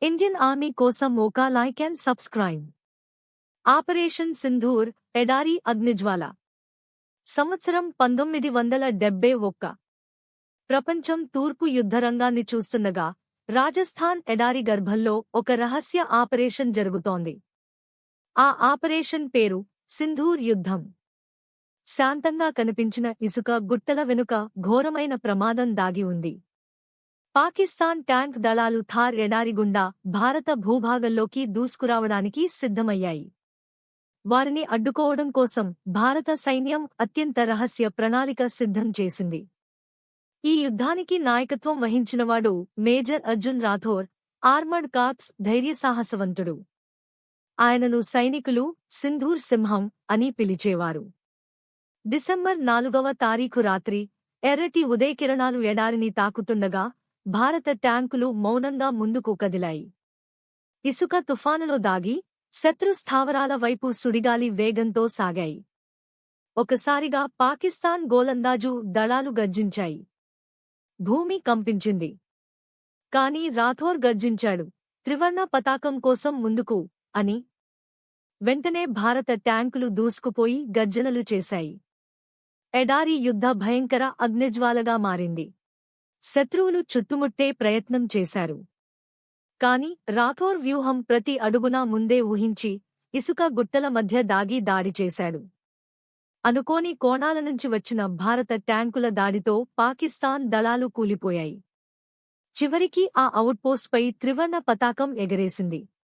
Indian army కోసం ఒక like and subscribe. Operation Sindoor, ఎడారి అగ్నిజ్వాల. సంవత్సరం 1971. ప్రపంచం తూర్పు యుద్ధరంగాన్ని చూస్తుండగా రాజస్థాన్ ఎడారి గర్భంలో ఒక రహస్య ఆపరేషన్ జరుగుతోంది. ఆ ఆపరేషన్ పేరు సింధూర్ యుద్ధం. శాంతంగా కనిపించిన ఇసుక గుట్టల వెనుక ఘోరమైన ప్రమాదం దాగి ఉంది. పాకిస్తాన్ ట్యాంక్ దళాలు థార్ ఎడారి గుండా భారత భూభాగంలోకి దూసుకురావడానికి సిద్ధమయ్యాయి. వారిని అడ్డుకోవడం కోసం భారత సైన్యం అత్యంత రహస్య ప్రణాళిక సిద్ధం చేసింది. ఈ యుద్ధానికి నాయకత్వం వహించినవాడు major Arjun Rathore, armoured corps ధైర్యసాహసవంతుడు. ఆయనను సైనికులు సింధూర్ సింహం అని పిలిచేవారు. డిసెంబర్ 4వ తారీఖు రాత్రి ఎర్రటి ఉదయకిరణాలు ఎడారిని తాకుతుండగా భారత ట్యాంకులు మౌనంగా ముందుకు కదిలాయి. ఇసుక తుఫానులో దాగి శత్రు స్థావరాల వైపు సుడిగాలి వేగంతో సాగాయి. ఒకసారిగా పాకిస్తాన్ గోలందాజు దళాలు గర్జించాయి. భూమి కంపించింది. కాని రాథోర్ గర్జించాడు, త్రివర్ణ పతాకం కోసం ముందుకు అని. వెంటనే భారత ట్యాంకులు దూసుకుపోయి గర్జనలు చేశాయి. ఎడారి యుద్ధ భయంకర అగ్నిజ్వాలగా మారింది. శత్రువులు చుట్టుముట్టే ప్రయత్నం చేశారు. కాని రాథోర్ వ్యూహం ప్రతి అడుగునా ముందే ఊహించి ఇసుక గుట్టల మధ్య దాగి దాడి చేశాడు. అనుకోని కోణాల నుంచి వచ్చిన భారత ట్యాంకుల దాడితో పాకిస్తాన్ దళాలు కూలిపోయాయి. చివరికి ఆ అవుట్పోస్ట్పై త్రివర్ణ పతాకం ఎగరేసింది.